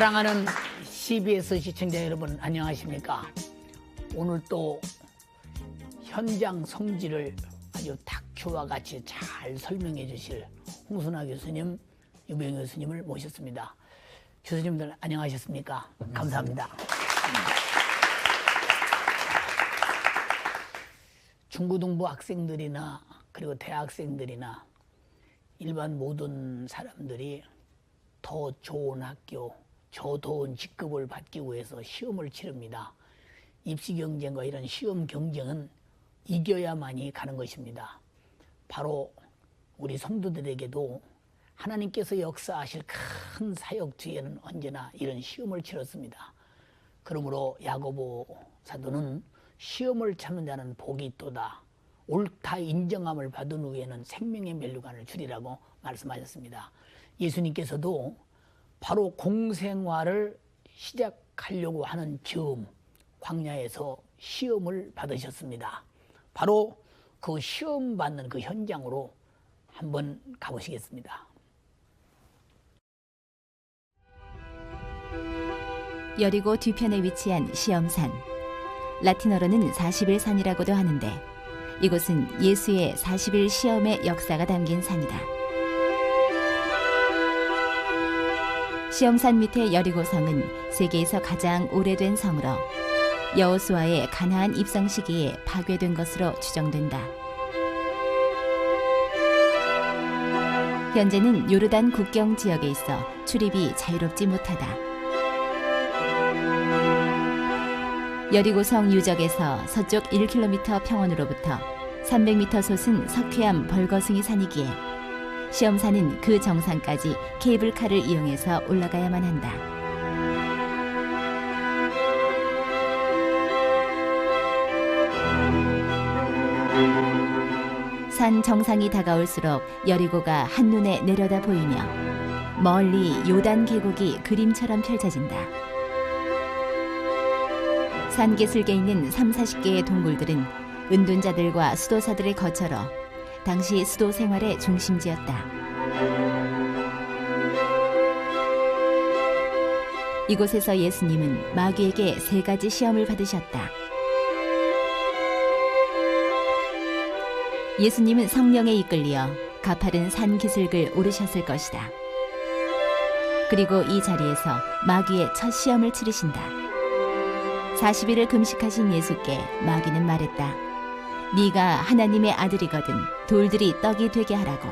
사랑하는 CBS 시청자 여러분 안녕하십니까? 오늘 또 현장 성질을 아주 다큐와 같이 잘 설명해 주실 홍순아 교수님, 유병 교수님을 모셨습니다. 교수님들 안녕하셨습니까? 감사합니다. 중고등부 학생들이나 그리고 대학생들이나 일반 모든 사람들이 더 좋은 학교, 더 좋은 직급을 받기 위해서 시험을 치릅니다. 입시 경쟁과 이런 시험 경쟁은 이겨야만이 가는 것입니다. 바로 우리 성도들에게도 하나님께서 역사하실 큰 사역 뒤에는 언제나 이런 시험을 치렀습니다. 그러므로 야고보 사도는 시험을 참는 자는 복이 있도다. 옳다 인정함을 받은 후에는 생명의 면류관을 주리라고 말씀하셨습니다. 예수님께서도 바로 공생활을 시작하려고 하는 즈음 광야에서 시험을 받으셨습니다. 바로 그 시험 받는 그 현장으로 한번 가보시겠습니다. 여리고 뒤편에 위치한 시험산. 라틴어로는 40일 산이라고도 하는데 이곳은 예수의 40일 시험의 역사가 담긴 산이다. 시험산 밑의 여리고성은 세계에서 가장 오래된 성으로 여호수아의 가나안 입성 시기에 파괴된 것으로 추정된다. 현재는 요르단 국경 지역에 있어 출입이 자유롭지 못하다. 여리고성 유적에서 서쪽 1km 평원으로부터 300m 솟은 석회암 벌거숭이 산이기에 시험산은 그 정상까지 케이블카를 이용해서 올라가야만 한다. 산 정상이 다가올수록 여리고가 한눈에 내려다 보이며 멀리 요단 계곡이 그림처럼 펼쳐진다. 산기슭에 있는 30-40개의 동굴들은 은둔자들과 수도사들의 거처로 당시 수도 생활의 중심지였다. 이곳에서 예수님은 마귀에게 3가지 시험을 받으셨다. 예수님은 성령에 이끌려 가파른 산 기슭을 오르셨을 것이다. 그리고 이 자리에서 마귀의 첫 시험을 치르신다. 40일을 금식하신 예수께 마귀는 말했다. 네가 하나님의 아들이거든 돌들이 떡이 되게 하라고.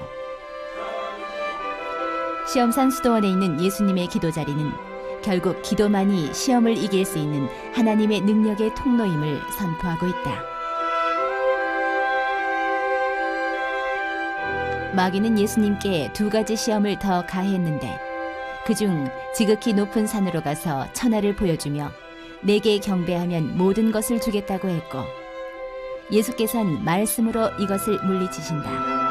시험산 수도원에 있는 예수님의 기도자리는 결국 기도만이 시험을 이길 수 있는 하나님의 능력의 통로임을 선포하고 있다. 마귀는 예수님께 2가지 시험을 더 가했는데 그중 지극히 높은 산으로 가서 천하를 보여주며 내게 경배하면 모든 것을 주겠다고 했고 예수께서는 말씀으로 이것을 물리치신다.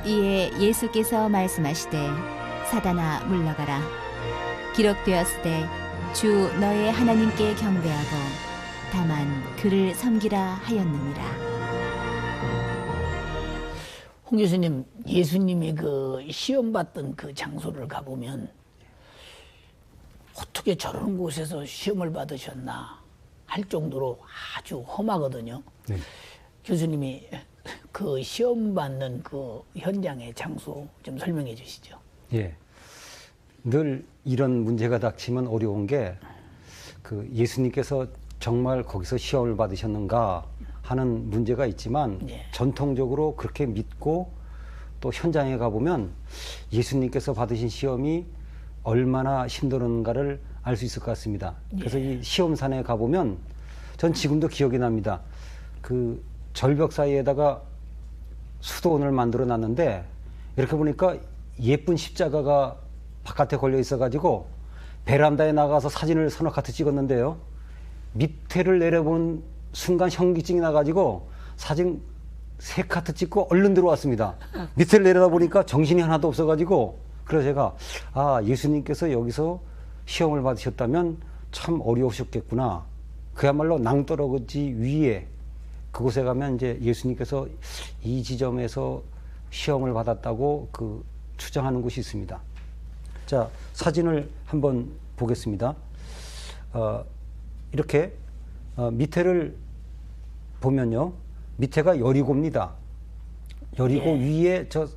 이에 예수께서 말씀하시되 사단아 물러가라. 기록되었으되 주 너의 하나님께 경배하고 다만 그를 섬기라 하였느니라. 홍 교수님, 예수님이 그 시험 받던 그 장소를 가보면 어떻게 저런 곳에서 시험을 받으셨나 할 정도로 아주 험하거든요. 네. 교수님이 그 시험 받는 그 현장의 장소 좀 설명해 주시죠. 예. 늘 이런 문제가 닥치면 어려운 게 그 예수님께서 정말 거기서 시험을 받으셨는가 하는 문제가 있지만 예. 전통적으로 그렇게 믿고 또 현장에 가보면 예수님께서 받으신 시험이 얼마나 힘들었는가를 알 수 있을 것 같습니다. 그래서 예. 이 시험산에 가보면 전 지금도 기억이 납니다. 그 절벽 사이에다가 수도원을 만들어 놨는데 이렇게 보니까 예쁜 십자가가 바깥에 걸려 있어가지고 베란다에 나가서 사진을 서너 카트 찍었는데요. 밑에를 내려본 순간 현기증이 나가지고 사진 3카트 찍고 얼른 들어왔습니다. 밑을 내려다보니까 정신이 하나도 없어가지고 그래서 제가 예수님께서 여기서 시험을 받으셨다면 참 어려우셨겠구나. 그야말로 낭떠러지 위에 그곳에 가면 이제 예수님께서 이 지점에서 시험을 받았다고 추정하는 곳이 있습니다. 자, 사진을 한번 보겠습니다. 이렇게 밑에를 보면요. 밑에가 여리고입니다. 여리고 위에 저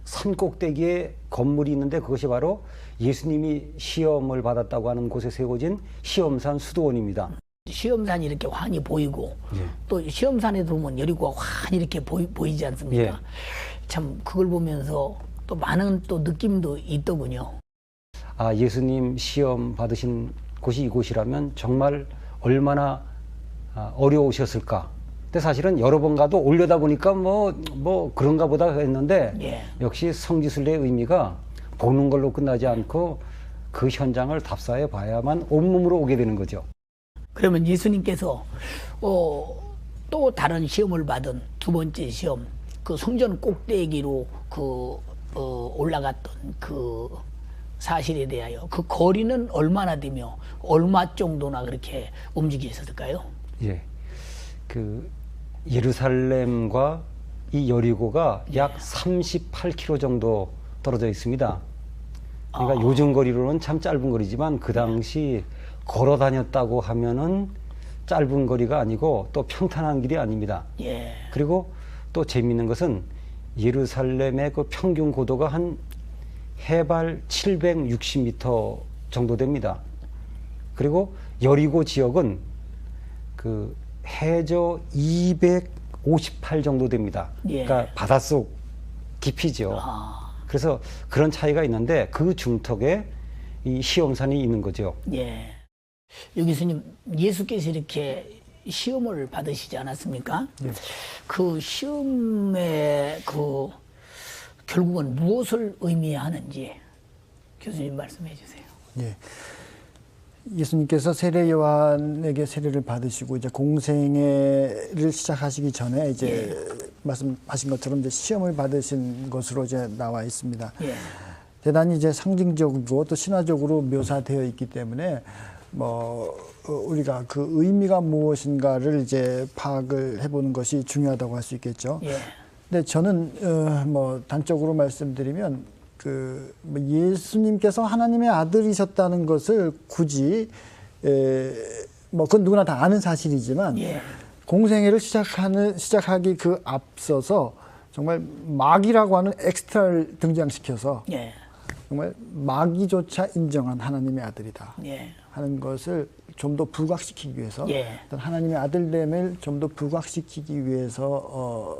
산 꼭대기에 건물이 있는데 그것이 바로 예수님이 시험을 받았다고 하는 곳에 세워진 시험산 수도원입니다. 시험산이 이렇게 환히 보이고 또 시험산에도 보면 여리고가 환히 이렇게 보이지 않습니까? 참 그걸 보면서 또 많은 또 느낌도 있더군요. 예수님 시험 받으신 곳이 이곳이라면 정말 얼마나 어려우셨을까. 근데 사실은 여러 번 가도 올려다 보니까 뭐 그런가 보다 했는데 역시 성지순례의 의미가 보는 걸로 끝나지 않고 그 현장을 답사해 봐야만 온몸으로 오게 되는 거죠. 그러면 예수님께서 또 다른 시험을 받은 두 번째 시험, 그 성전 꼭대기로 올라갔던 그 사실에 대하여 그 거리는 얼마나 되며 얼마 정도나 그렇게 움직이셨을까요? 예루살렘과 이 여리고가 약 38km 정도 떨어져 있습니다. 그러니까 요즘 거리로는 참 짧은 거리지만 그 당시 걸어 다녔다고 하면은 짧은 거리가 아니고 또 평탄한 길이 아닙니다. 그리고 또 재미있는 것은 예루살렘의 그 평균 고도가 한 해발 760m 정도 됩니다. 그리고 여리고 지역은 해저 258 정도 됩니다. 그러니까 바닷속 깊이죠. 그래서 그런 차이가 있는데 그 중턱에 이 시험산이 있는 거죠. 여기 교수님, 예수께서 이렇게 시험을 받으시지 않았습니까? 그 시험의 결국은 무엇을 의미하는지 교수님 말씀해 주세요. 예수님께서 세례 요한에게 세례를 받으시고 이제 공생애를 시작하시기 전에 이제 말씀하신 것처럼 이제 시험을 받으신 것으로 이제 나와 있습니다. 대단히 이제 상징적이고 또 신화적으로 묘사되어 있기 때문에 우리가 그 의미가 무엇인가를 이제 파악을 해보는 것이 중요하다고 할 수 있겠죠. 근데 저는 단적으로 말씀드리면 예수님께서 하나님의 아들이셨다는 것을 굳이 그건 누구나 다 아는 사실이지만 공생애를 시작하기 그 앞서서 정말 마귀라고 하는 엑스트라를 등장시켜서 정말 마귀조차 인정한 하나님의 아들이다 하는 것을 좀 더 부각시키기 위해서 어떤 하나님의 아들됨을 좀 더 부각시키기 위해서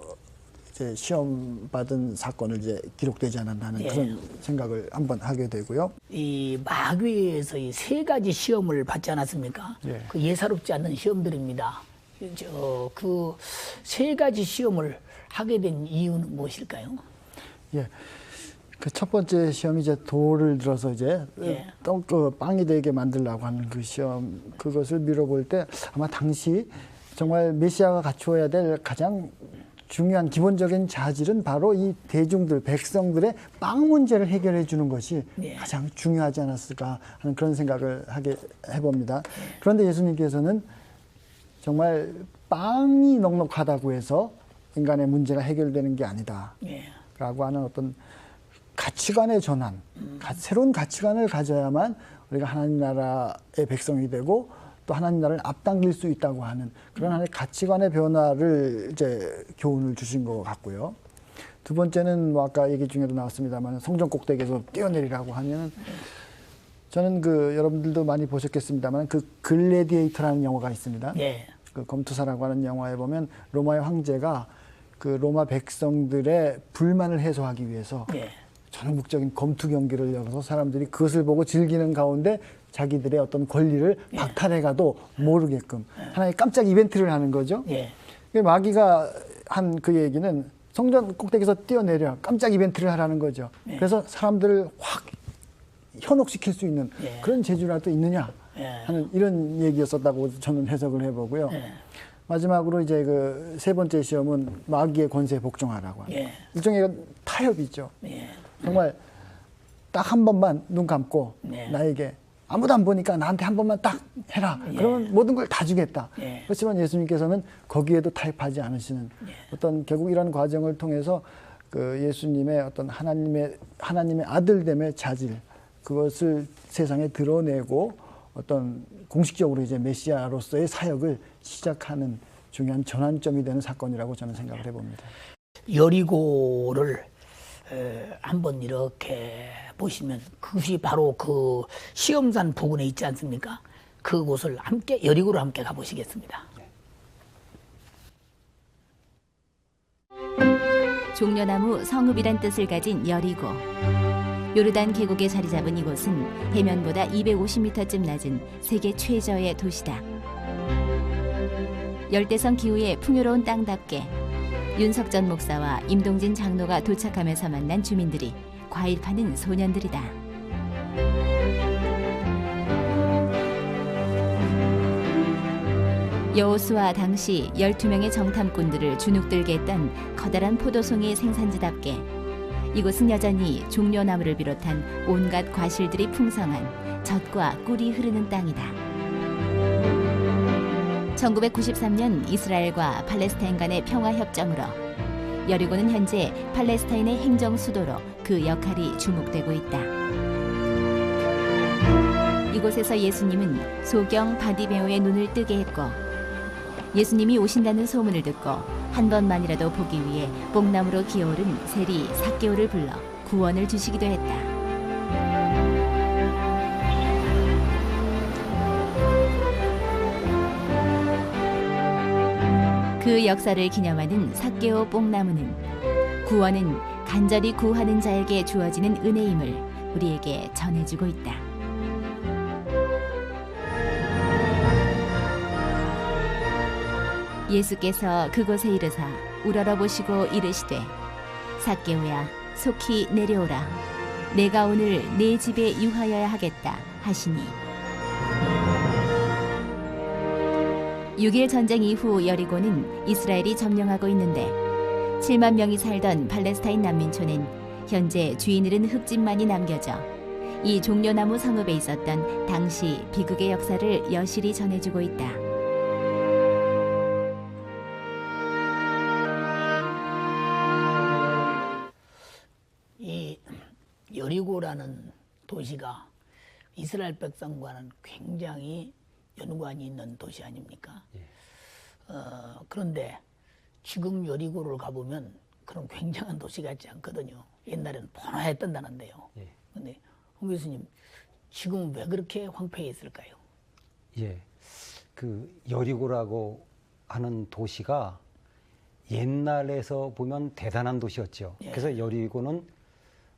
이제 시험 받은 사건을 이제 기록되지 않았나 하는 그런 생각을 한번 하게 되고요. 이 마귀에서 이 3가지 시험을 받지 않았습니까? 그 예사롭지 않는 시험들입니다. 그 3가지 시험을 하게 된 이유는 무엇일까요? 그 첫 번째 시험이 이제 돌을 들어서 이제 빵이 되게 만들려고 하는 그 시험, 그것을 미뤄볼 때 아마 당시 정말 메시아가 갖추어야 될 가장 중요한 기본적인 자질은 바로 이 대중들, 백성들의 빵 문제를 해결해 주는 것이 가장 중요하지 않았을까 하는 그런 생각을 해봅니다. 그런데 예수님께서는 정말 빵이 넉넉하다고 해서 인간의 문제가 해결되는 게 아니다 라고 하는 어떤 가치관의 전환, 새로운 가치관을 가져야만 우리가 하나님 나라의 백성이 되고 또 하나님 나라를 앞당길 수 있다고 하는 그런 하나의 가치관의 변화를 이제 교훈을 주신 것 같고요. 두 번째는 아까 얘기 중에도 나왔습니다만 성전 꼭대기에서 뛰어내리라고 하면은 저는 여러분들도 많이 보셨겠습니다만 글래디에이터라는 영화가 있습니다. 그 검투사라고 하는 영화에 보면 로마의 황제가 그 로마 백성들의 불만을 해소하기 위해서 전국적인 검투 경기를 열어서 사람들이 그것을 보고 즐기는 가운데 자기들의 어떤 권리를 박탈해가도 모르게끔 하나의 깜짝 이벤트를 하는 거죠. 마귀가 한 그 얘기는 성전 꼭대기에서 뛰어내려 깜짝 이벤트를 하라는 거죠. 그래서 사람들을 확 현혹시킬 수 있는 그런 재주라도 있느냐 하는 이런 얘기였었다고 저는 해석을 해보고요. 마지막으로 이제 그 세 번째 시험은 마귀의 권세에 복종하라고 하는 예. 일종의 타협이죠. 예. 정말 딱 한 번만 눈 감고 네. 나에게 아무도 안 보니까 나한테 한 번만 딱 해라. 그러면 모든 걸 다 주겠다. 예. 그렇지만 예수님께서는 거기에도 타협하지 않으시는 어떤 결국 이런 과정을 통해서 그 예수님의 어떤 하나님의 아들됨의 자질 그것을 세상에 드러내고 어떤 공식적으로 이제 메시아로서의 사역을 시작하는 중요한 전환점이 되는 사건이라고 저는 생각을 해봅니다. 여리고를 한번 이렇게 보시면 그것이 바로 그 시험산 부근에 있지 않습니까? 그곳을 함께 여리고로 함께 가보시겠습니다. 종려나무 성읍이란 뜻을 가진 여리고. 요르단 계곡에 자리 잡은 이곳은 해면보다 250m쯤 낮은 세계 최저의 도시다. 열대성 기후의 풍요로운 땅답게 윤석전 목사와 임동진 장로가 도착하면서 만난 주민들이 과일 파는 소년들이다. 여호수아 당시 12명의 정탐꾼들을 주눅들게 했던 커다란 포도송이 생산지답게 이곳은 여전히 종려나무를 비롯한 온갖 과실들이 풍성한 젖과 꿀이 흐르는 땅이다. 1993년 이스라엘과 팔레스타인 간의 평화협정으로 여리고는 현재 팔레스타인의 행정 수도로 그 역할이 주목되고 있다. 이곳에서 예수님은 소경 바디메오의 눈을 뜨게 했고 예수님이 오신다는 소문을 듣고 한 번만이라도 보기 위해 뽕나무로 기어오른 세리 삭개오를 불러 구원을 주시기도 했다. 그 역사를 기념하는 삭개오 뽕나무는 구원은 간절히 구하는 자에게 주어지는 은혜임을 우리에게 전해주고 있다. 예수께서 그곳에 이르사 우러러보시고 이르시되 삭개오야 속히 내려오라 내가 오늘 네 집에 유하여야 하겠다 하시니 6일 전쟁 이후 여리고는 이스라엘이 점령하고 있는데 7만 명이 살던 팔레스타인 난민촌엔 현재 주인 잃은 흙집만이 남겨져 이 종려나무 성읍에 있었던 당시 비극의 역사를 여실히 전해주고 있다. 이 여리고라는 도시가 이스라엘 백성과는 굉장히 연관이 있는 도시 아닙니까? 예. 그런데 지금 여리고를 가보면 그런 굉장한 도시 같지 않거든요. 옛날에는 번화했던다는데요. 예. 근데 홍 교수님, 지금은 왜 그렇게 황폐해 있을까요? 예. 그 여리고라고 하는 도시가 옛날에서 보면 대단한 도시였죠. 예. 그래서 여리고는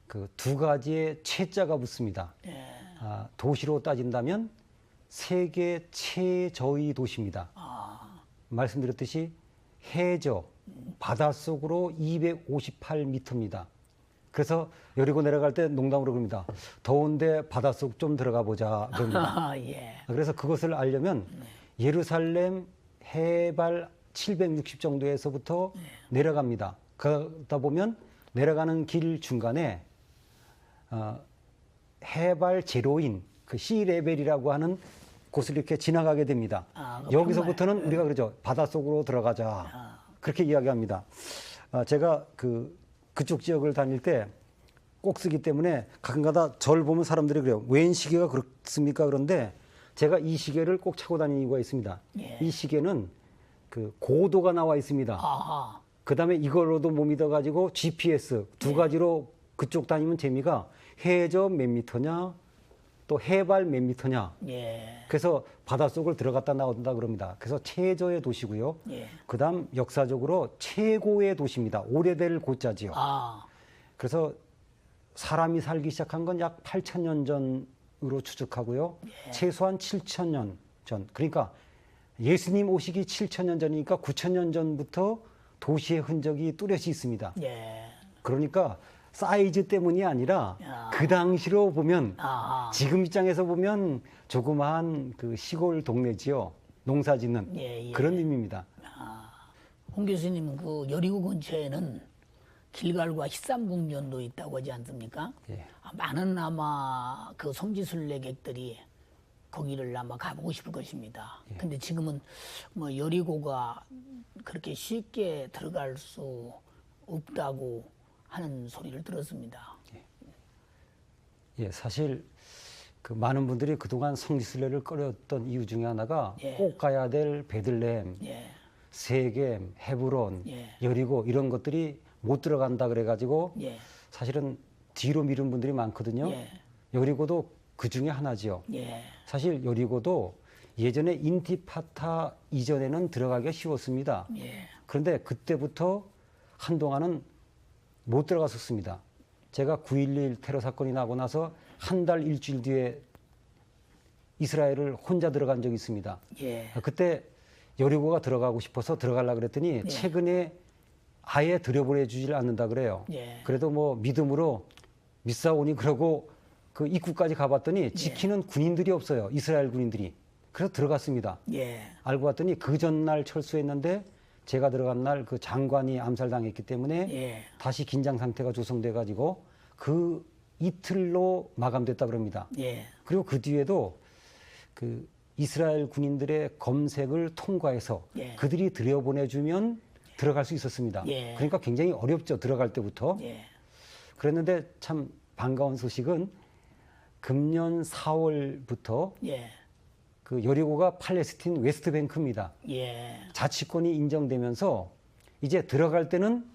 그 두 가지의 최자가 붙습니다. 예. 도시로 따진다면 세계 최저의 도시입니다. 말씀드렸듯이 해저, 바닷속으로 258m입니다. 그래서 여리고 내려갈 때 농담으로 그럽니다. 더운데 바닷속 좀 들어가 보자 그럽니다. 예. 그래서 그것을 알려면 예루살렘 해발 760 정도에서부터 내려갑니다. 그러다 보면 내려가는 길 중간에 해발 제로인 그 C레벨이라고 하는 곳을 이렇게 지나가게 됩니다. 여기서부터는 우리가 그러죠. 바닷속으로 들어가자. 그렇게 이야기합니다. 제가 그쪽 지역을 다닐 때 꼭 쓰기 때문에 가끔가다 저를 보면 사람들이 그래요. 웬 시계가 그렇습니까? 그런데 제가 이 시계를 꼭 차고 다니는 이유가 있습니다. 예. 이 시계는 그 고도가 나와 있습니다. 그 다음에 이걸로도 못 믿어가지고 GPS 두 가지로 그쪽 다니면 재미가 해저 몇 미터냐 또 해발 몇 미터냐. 예. 그래서 바닷속을 들어갔다 나온다 그럽니다. 그래서 최저의 도시고요. 예. 그 다음 역사적으로 최고의 도시입니다. 오래될 고자지요. 그래서 사람이 살기 시작한 건 약 8,000년 전으로 추측하고요. 예. 최소한 7,000년 전. 그러니까 예수님 오시기 7,000년 전이니까 9,000년 전부터 도시의 흔적이 뚜렷이 있습니다. 예. 그러니까 사이즈 때문이 아니라 그 당시로 보면 지금 입장에서 보면 조그마한 그 시골 동네지요. 농사 짓는 예, 예. 그런 의미입니다. 홍 교수님 그 여리고 근처에는 길갈과 히삼궁전도 있다고 하지 않습니까? 예. 많은 아마 그 성지순례객들이 거기를 아마 가보고 싶을 것입니다. 근데 지금은 뭐 여리고가 그렇게 쉽게 들어갈 수 없다고 하는 소리를 들었습니다. 예, 사실 그 많은 분들이 그동안 성지순례를 꺼렸던 이유 중에 하나가 예. 꼭 가야 될 베들레헴, 예, 세겜, 헤브론, 예. 여리고 이런 것들이 못 들어간다 그래가지고 예, 사실은 뒤로 미룬 분들이 많거든요. 예. 여리고도 그 중에 하나지요. 예, 사실 여리고도 예전에 인티파타 이전에는 들어가기가 쉬웠습니다. 예, 그런데 그때부터 한동안은 못 들어갔었습니다. 제가 9.11 테러 사건이 나고 나서 한 달 일주일 뒤에 이스라엘을 혼자 들어간 적이 있습니다. 예. 그때 여리고가 들어가고 싶어서 들어가려고 그랬더니 최근에 아예 들여보내주질 않는다 그래요. 예. 그래도 뭐 믿음으로 믿사오니 그러고 그 입구까지 가봤더니 지키는 군인들이 없어요. 이스라엘 군인들이. 그래서 들어갔습니다. 예, 알고 봤더니 그 전날 철수했는데 제가 들어간 날 그 장관이 암살당했기 때문에 예. 다시 긴장 상태가 조성돼 가지고 그 이틀로 마감됐다 그럽니다. 예, 그리고 그 뒤에도 그 이스라엘 군인들의 검색을 통과해서 예. 그들이 들여보내주면 들어갈 수 있었습니다. 예. 그러니까 굉장히 어렵죠. 들어갈 때부터. 예, 그랬는데 참 반가운 소식은 금년 4월부터 예, 그 여리고가 팔레스틴 웨스트뱅크입니다. 예, 자치권이 인정되면서 이제 들어갈 때는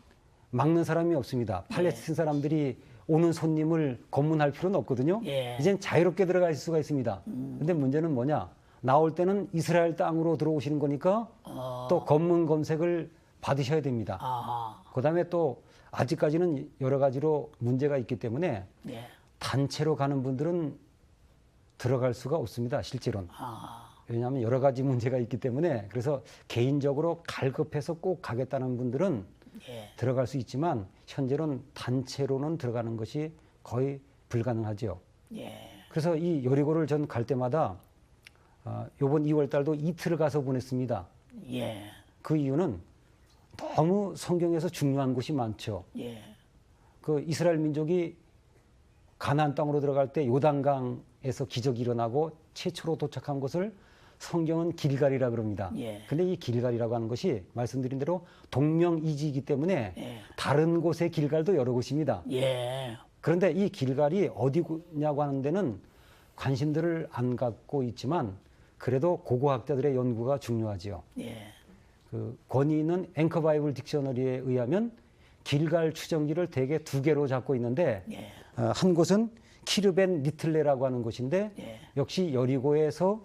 막는 사람이 없습니다. 팔레스틴 사람들이 오는 손님을 검문할 필요는 없거든요. 예. 이젠 자유롭게 들어갈 수가 있습니다. 근데 문제는 뭐냐? 나올 때는 이스라엘 땅으로 들어오시는 거니까 또 검문 검색을 받으셔야 됩니다. 아하, 그다음에 또 아직까지는 여러 가지로 문제가 있기 때문에 예, 단체로 가는 분들은 들어갈 수가 없습니다. 실제로는. 아, 왜냐하면 여러 가지 문제가 있기 때문에 그래서 개인적으로 갈급해서 꼭 가겠다는 분들은 예, 들어갈 수 있지만 현재는 단체로는 들어가는 것이 거의 불가능하죠. 예, 그래서 이 여리고를 전 갈 때마다 이번 2월 달도 이틀을 가서 보냈습니다. 예, 그 이유는 너무 성경에서 중요한 곳이 많죠. 예, 그 이스라엘 민족이 가나안 땅으로 들어갈 때 요단강에서 기적이 일어나고 최초로 도착한 곳을 성경은 길갈이라 그럽니다. 예. 근데 이 길갈이라고 하는 것이 말씀드린 대로 동명이지이기 때문에 예. 다른 곳의 길갈도 여러 곳입니다. 예, 그런데 이 길갈이 어디냐고 하는 데는 관심들을 안 갖고 있지만 그래도 고고학자들의 연구가 중요하지요. 예, 그 권위 있는 앵커 바이블 딕셔너리에 의하면 길갈 추정기를 대개 두 개로 잡고 있는데 예, 한 곳은 키르벤 니틀레라고 하는 곳인데 예. 역시 여리고에서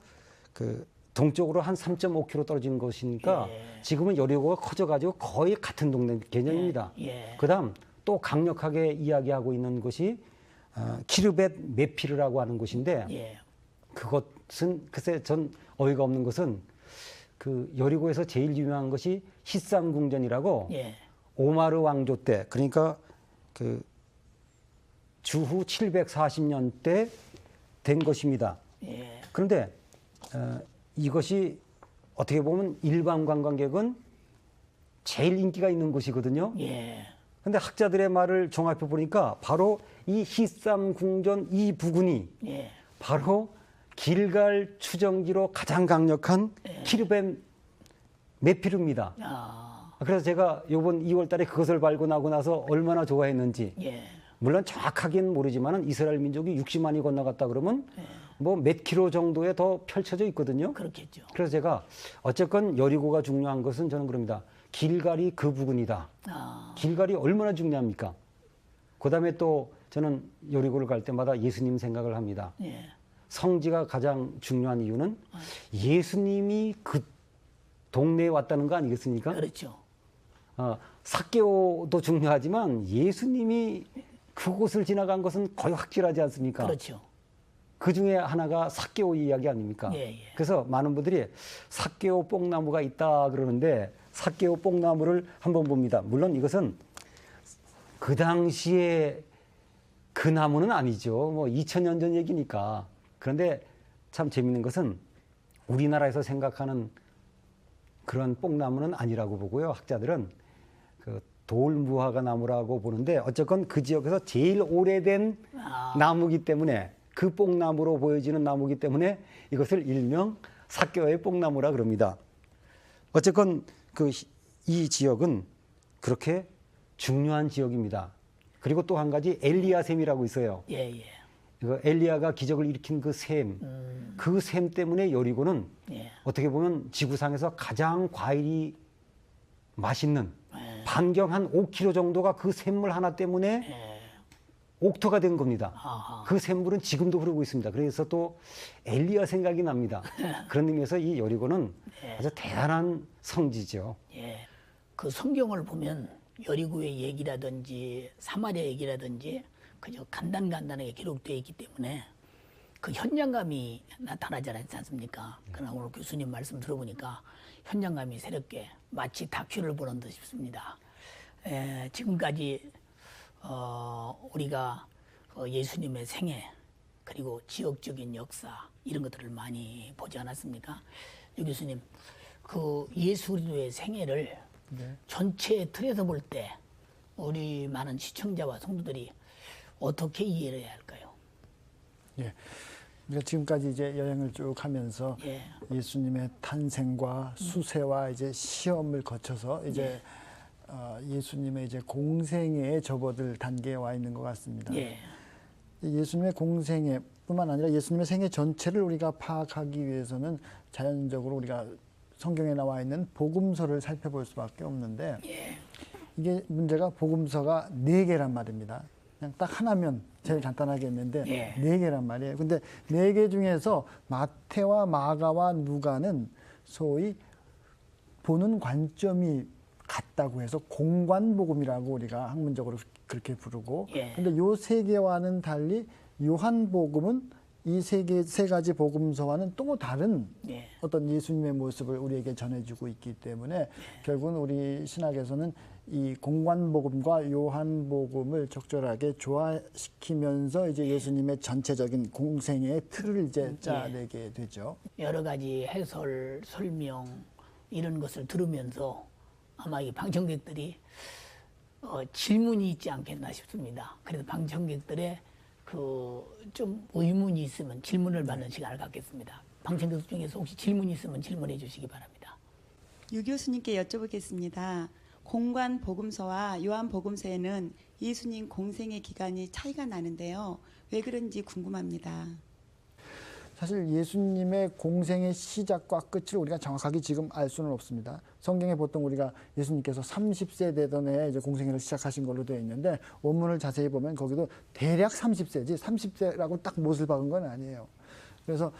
그 동쪽으로 한 3.5km 떨어진 곳이니까 예. 지금은 여리고가 커져가지고 거의 같은 동네 개념입니다. 예. 그다음 또 강력하게 이야기하고 있는 곳이 키르벳 메피르라고 하는 곳인데 예, 그것은 글쎄 전 어이가 없는 것은 그 여리고에서 제일 유명한 것이 히삼궁전이라고 예, 오마르 왕조 때 그러니까 그 주후 740년 때 된 것입니다. 예, 그런데 이것이 어떻게 보면 일반 관광객은 제일 인기가 있는 곳이거든요. 예, 근데 학자들의 말을 종합해 보니까 바로 이 히삼궁전 이 부근이 예, 바로 길갈 추정기로 가장 강력한 키르벤 메피르입니다. 아, 그래서 제가 이번 2월 달에 그것을 발견하고 나서 얼마나 좋아했는지 예, 물론 정확하게는 모르지만 이스라엘 민족이 60만이 건너갔다 그러면 뭐 몇 킬로 정도에 더 펼쳐져 있거든요. 그렇겠죠. 그래서 제가 어쨌건 여리고가 중요한 것은 저는 그럽니다. 길갈이 그 부근이다. 아, 길갈이 얼마나 중요합니까? 그다음에 또 저는 여리고를 갈 때마다 예수님 생각을 합니다. 예, 성지가 가장 중요한 이유는 예수님이 그 동네에 왔다는 거 아니겠습니까? 그렇죠. 삭개오도 중요하지만 예수님이 그곳을 지나간 것은 거의 확실하지 않습니까? 그렇죠. 그 중에 하나가 삭개오 이야기 아닙니까? 예, 예. 그래서 많은 분들이 삭개오 뽕나무가 있다 그러는데 삭개오 뽕나무를 한번 봅니다. 물론 이것은 그 당시에 그 나무는 아니죠. 뭐 2000년 전 얘기니까. 그런데 참 재밌는 것은 우리나라에서 생각하는 그런 뽕나무는 아니라고 보고요. 학자들은 그 돌무화과 나무라고 보는데 어쨌건 그 지역에서 제일 오래된 나무기 때문에 그 뽕나무로 보여지는 나무기 때문에 이것을 일명 삭개와의 뽕나무라 그럽니다. 어쨌건 이 지역은 그렇게 중요한 지역입니다. 그리고 또 한 가지 엘리야샘이라고 있어요. 예, 예. 그 엘리야가 기적을 일으킨 그 샘, 그 샘 때문에 여리고는 예. 어떻게 보면 지구상에서 가장 과일이 맛있는 반경 한 5km 정도가 그 샘물 하나 때문에 옥토가 된 겁니다. 아하. 그 샘물은 지금도 흐르고 있습니다. 그래서 또 엘리야 생각이 납니다. 그런 의미에서 이 여리고는 아주 대단한 성지죠. 예. 그 성경을 보면 여리고의 얘기라든지 사마리아 얘기라든지 그저 간단하게 기록되어 있기 때문에 그 현장감이 나타나지 않지 않습니까? 그러나 오늘 교수님 말씀 들어보니까 현장감이 새롭게 마치 다큐를 보는 듯 싶습니다. 지금까지 우리가 예수님의 생애 그리고 지역적인 역사 이런 것들을 많이 보지 않았습니까? 유 교수님, 그 예수 그리스도의 생애를 전체 틀에서 볼 때 우리 많은 시청자와 성도들이 어떻게 이해를 해야 할까요? 예. 우리가 지금까지 이제 여행을 쭉 하면서 예. 예수님의 탄생과 수세와 이제 시험을 거쳐서 이제 예수님의 이제 공생애에 접어들 단계에 와 있는 것 같습니다. 예. 예수님의 공생애뿐만 아니라 예수님의 생애 전체를 우리가 파악하기 위해서는 자연적으로 우리가 성경에 나와 있는 복음서를 살펴볼 수밖에 없는데 예. 이게 문제가 복음서가 4개란 말입니다. 그냥 딱 하나면 제일 간단하게 했는데 예. 4개란 말이에요. 근데 4개 중에서 마태와 마가와 누가는 소위 보는 관점이 같다고 해서 공관복음이라고 우리가 학문적으로 그렇게 부르고 예. 근데 요 3개와는 달리 요한복음은 이 세 가지 복음서와는 또 다른 예. 어떤 예수님의 모습을 우리에게 전해주고 있기 때문에 결국은 우리 신학에서는 이 공관복음과 요한복음을 적절하게 조화시키면서 이제 예수님의 전체적인 공생애의 틀을 이제 짜내게 되죠. 여러 가지 해설, 설명 이런 것을 들으면서 아마 이 방청객들이 질문이 있지 않겠나 싶습니다. 그래서 방청객들의 그 좀 의문이 있으면 질문을 받는 시간을 갖겠습니다. 방청객 중에서 혹시 질문이 있으면 질문해 주시기 바랍니다. 유 교수님께 여쭤보겠습니다. 공관 복음서와 요한 복음서에는 예수님 공생의 기간이 차이가 나는데요. 왜 그런지 궁금합니다. 사실 예수님의 공생의 시작과 끝을 우리가 정확하게 지금 알 수는 없습니다. 성경에 보통 우리가 예수님께서 30세 되던 해에 이제 공생애를 시작하신 걸로 되어 있는데 원문을 자세히 보면 거기도 대략 30세지 30세라고 딱 못을 박은 건 아니에요. 그래서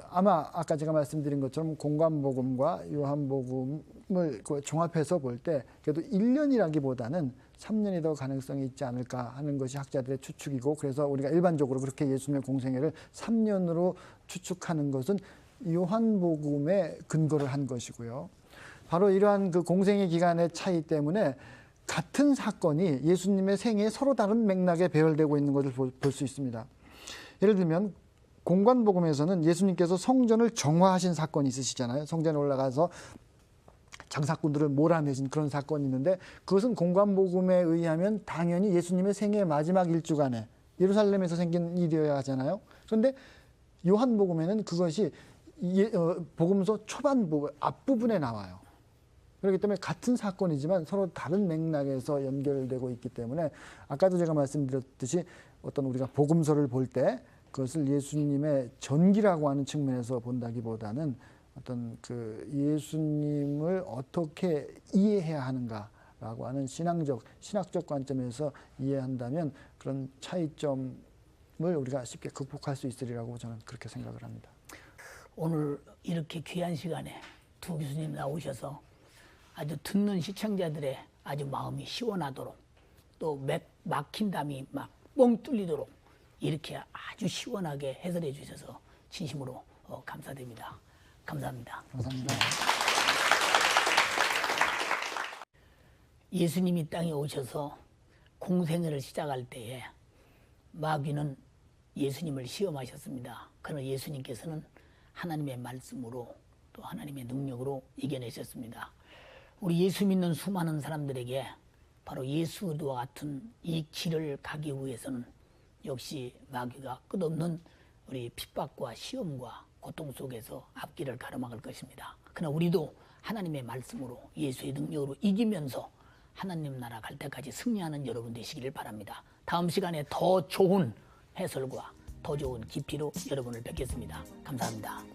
아마 아까 제가 말씀드린 것처럼 공관복음과 요한복음을 종합해서 볼 때 그래도 1년이라기보다는 3년이 더 가능성이 있지 않을까 하는 것이 학자들의 추측이고 그래서 우리가 일반적으로 그렇게 예수님의 공생애를 3년으로 추측하는 것은 요한복음에 근거를 한 것이고요. 바로 이러한 그 공생애 기간의 차이 때문에 같은 사건이 예수님의 생애에 서로 다른 맥락에 배열되고 있는 것을 볼 수 있습니다. 예를 들면 공관복음에서는 예수님께서 성전을 정화하신 사건이 있으시잖아요. 성전에 올라가서 장사꾼들을 몰아내신 그런 사건이 있는데 그것은 공관복음에 의하면 당연히 예수님의 생애의 마지막 일주간에 예루살렘에서 생긴 일이어야 하잖아요. 그런데 요한복음에는 그것이 복음서 초반부 앞부분에 나와요. 그렇기 때문에 같은 사건이지만 서로 다른 맥락에서 연결되고 있기 때문에 아까도 제가 말씀드렸듯이 어떤 우리가 복음서를 볼 때 그것을 예수님의 전기라고 하는 측면에서 본다기보다는 어떤 그 예수님을 어떻게 이해해야 하는가라고 하는 신학적 관점에서 이해한다면 그런 차이점을 우리가 쉽게 극복할 수 있으리라고 저는 그렇게 생각을 합니다. 오늘 이렇게 귀한 시간에 두 교수님 나오셔서 아주 듣는 시청자들의 아주 마음이 시원하도록 또 막힌 담이 막 뻥 뚫리도록 이렇게 아주 시원하게 해설해 주셔서 진심으로 감사드립니다. 감사합니다. 감사합니다. 예수님이 땅에 오셔서 공생애를 시작할 때에 마귀는 예수님을 시험하셨습니다. 그러나 예수님께서는 하나님의 말씀으로 또 하나님의 능력으로 이겨내셨습니다. 우리 예수 믿는 수많은 사람들에게 바로 예수와 같은 이 길을 가기 위해서는 역시 마귀가 끝없는 우리 핍박과 시험과 고통 속에서 앞길을 가로막을 것입니다. 그러나 우리도 하나님의 말씀으로 예수의 능력으로 이기면서 하나님 나라 갈 때까지 승리하는 여러분 되시기를 바랍니다. 다음 시간에 더 좋은 해설과 더 좋은 깊이로 여러분을 뵙겠습니다. 감사합니다.